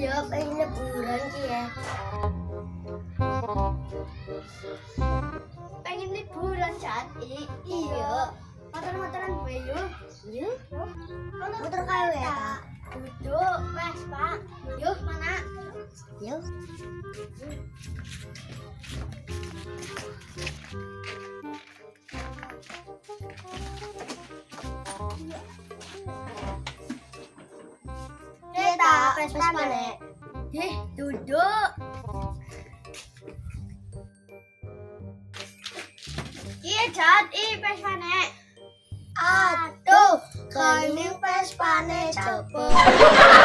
Iya, pengen liburan ki ya. Pengen liburan Cati. Iya. Motor-motoran gue yuk. Yuk. Motor KW ya. Duduk, wes Pak. Yuk mana? Yuk. Kita Vespa mana? Duduk. Iya Cati, Vespa nek. Aduh, kali ini Vespa nek cepet.